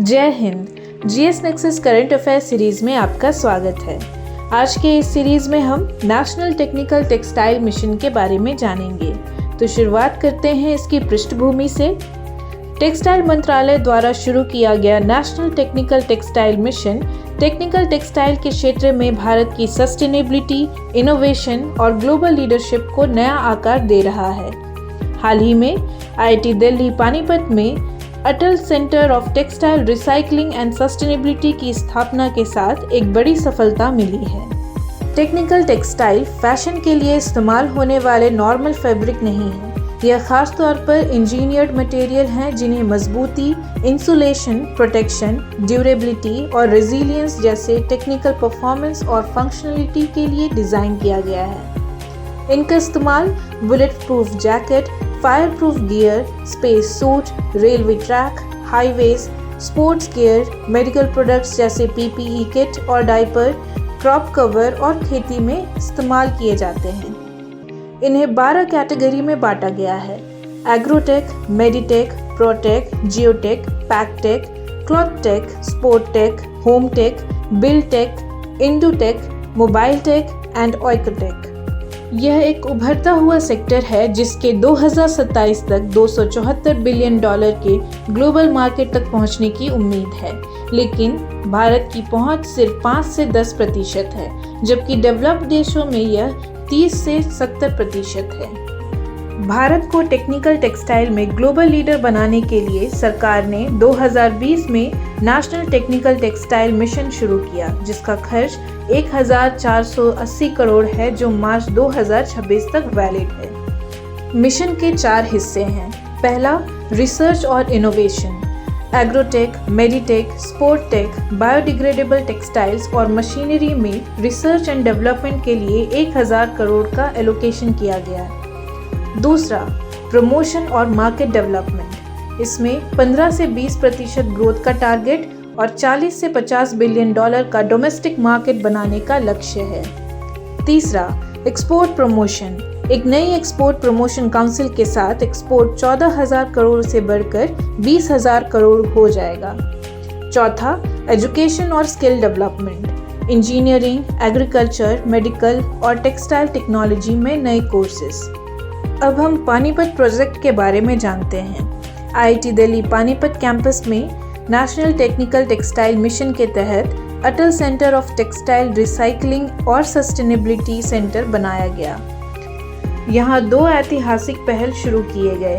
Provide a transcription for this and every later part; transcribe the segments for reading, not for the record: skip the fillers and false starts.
जय Hind. GS nexus current affair series में आपका स्वागत है। आज के इस सीरीज में हम नेशनल टेक्निकल टेक्सटाइल मिशन के बारे में जानेंगे। तो शुरुआत करते हैं इसकी पृष्ठभूमि से। टेक्सटाइल मंत्रालय द्वारा शुरू किया गया national technical textile mission technical textile के क्षेत्र में भारत की सस्टेनेबिलिटी, इनोवेशन और ग्लोबल लीडरशिप को नया आकार दे रहा है। हाल ही में आईआईटी दिल्ली पानीपत में Atal centre of textile recycling and sustainability की स्थापना के साथ एक बड़ी सफलता मिली है। टेक्निकल टेक्सटाइल फैशन के लिए इस्तेमाल होने वाले नॉर्मल फैब्रिक नहीं है। यह खास तौर पर इंजीनियर्ड मटेरियल हैं जिन्हें मजबूती, इंसुलेशन, प्रोटेक्शन, ड्यूरेबिलिटी और रेजिलियंस जैसे टेक्निकल परफॉर्मेंस और फंक्शनलिटी के लिए डिज़ाइन किया गया है। इनका इस्तेमाल bullet proof jacket, fire proof gear, space suit, railway track, highways, sports gear, medical products जैसे पीपीई किट और डायपर, क्रॉप कवर और खेती में इस्तेमाल किए जाते हैं। इन्हें 12 कैटेगरी में बांटा गया है: agrotech, meditech, protech, geotech, packtech, cloth tech, sport tech, home tech, build tech, indutech, mobile tech and oekotech. यह एक उभरता हुआ सेक्टर है जिसके 2027 तक $274 बिलियन के ग्लोबल मार्केट तक पहुंचने की उम्मीद है, लेकिन भारत की पहुंच सिर्फ 5 से 10% है, जबकि डेवलप्ड देशों में यह 30 से 70% है। भारत को टेक्निकल टेक्सटाइल में ग्लोबल लीडर बनाने के लिए सरकार ने 2020 में नेशनल टेक्निकल टेक्सटाइल मिशन शुरू किया, जिसका खर्च 1480 करोड़ है, जो मार्च 2026 तक वैलिड है। मिशन के 4 हिस्से हैं। पहला, रिसर्च और innovation. Agrotech, meditech, sport tech, biodegradable textiles और मशीनरी में रिसर्च एंड डेवलपमेंट के लिए 1000 करोड़ का एलोकेशन किया गया है। दूसरा, प्रमोशन और मार्केट डेवलपमेंट। इसमें 15 से 20% ग्रोथ का टारगेट और 40 से 50 बिलियन डॉलर का डोमेस्टिक मार्केट बनाने का लक्ष्य है। तीसरा, एक्सपोर्ट प्रमोशन। एक नई एक्सपोर्ट प्रमोशन काउंसिल के साथ एक्सपोर्ट 14,000 करोड़ से बढ़कर 20,000 करोड़ हो जाएगा। चौथा, एजुकेशन और skill development. Engineering, agriculture, medical और टेक्सटाइल टेक्नोलॉजी में नए कोर्सेज। अब हम पानीपत प्रोजेक्ट के बारे में जानते हैं। आईआईटी दिल्ली पानीपत कैंपस में नेशनल टेक्निकल टेक्सटाइल मिशन के तहत अटल सेंटर ऑफ टेक्सटाइल रिसाइकलिंग और सस्टेनेबिलिटी सेंटर बनाया गया। यहाँ 2 ऐतिहासिक पहल शुरू किए गए।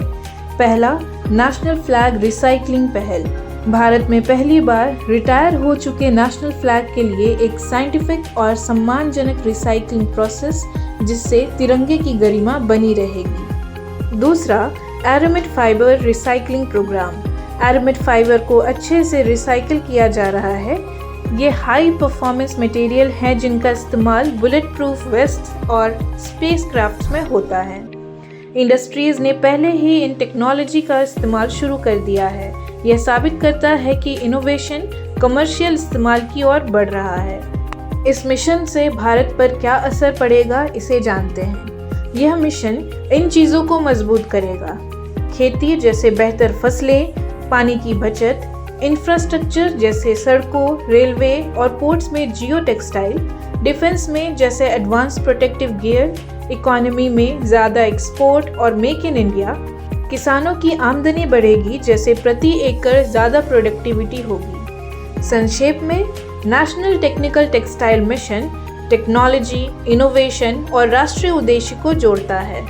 पहला, नेशनल फ्लैग रिसाइकलिंग पहल। भारत में पहली बार रिटायर हो चुके नेशनल फ्लैग के लिए एक साइंटिफिक और सम्मानजनक रिसाइकलिंग प्रोसेस, जिससे तिरंगे की गरिमा बनी रहेगी। दूसरा, aramid fibre recycling programme. Aramid fibre को अच्छे से रिसाइकिल किया जा रहा है। ये हाई परफॉर्मेंस मटेरियल हैं जिनका इस्तेमाल बुलेट प्रूफ वेस्ट और स्पेसक्राफ्ट्स में होता है। इंडस्ट्रीज ने पहले ही इन टेक्नोलॉजी का इस्तेमाल शुरू कर दिया है। यह साबित करता है कि इनोवेशन कमर्शियल इस्तेमाल की ओर बढ़ रहा है। इस मिशन से भारत पर क्या असर पड़ेगा, इसे जानते हैं। यह मिशन इन चीज़ों को मजबूत करेगा: खेती जैसे बेहतर फसलें, पानी की बचत, इंफ्रास्ट्रक्चर जैसे सड़कों, रेलवे और पोर्ट्स में जियो टेक्सटाइल, डिफेंस में जैसे एडवांस प्रोटेक्टिव गियर, इकोनॉमी में ज़्यादा एक्सपोर्ट और मेक इन इंडिया, किसानों की आमदनी बढ़ेगी जैसे प्रति एकड़ ज़्यादा प्रोडक्टिविटी होगी। संक्षेप में, national technical textile mission technology, innovation और राष्ट्रीय उद्देश्य को जोड़ता है।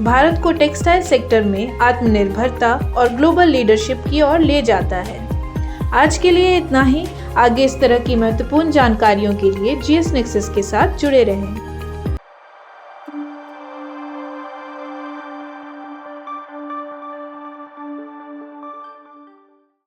भारत को टेक्सटाइल सेक्टर में आत्मनिर्भरता और ग्लोबल लीडरशिप की ओर ले जाता है। आज के लिए इतना ही। आगे इस तरह की महत्वपूर्ण जानकारियों के लिए जीएस नेक्सस के साथ जुड़े रहें।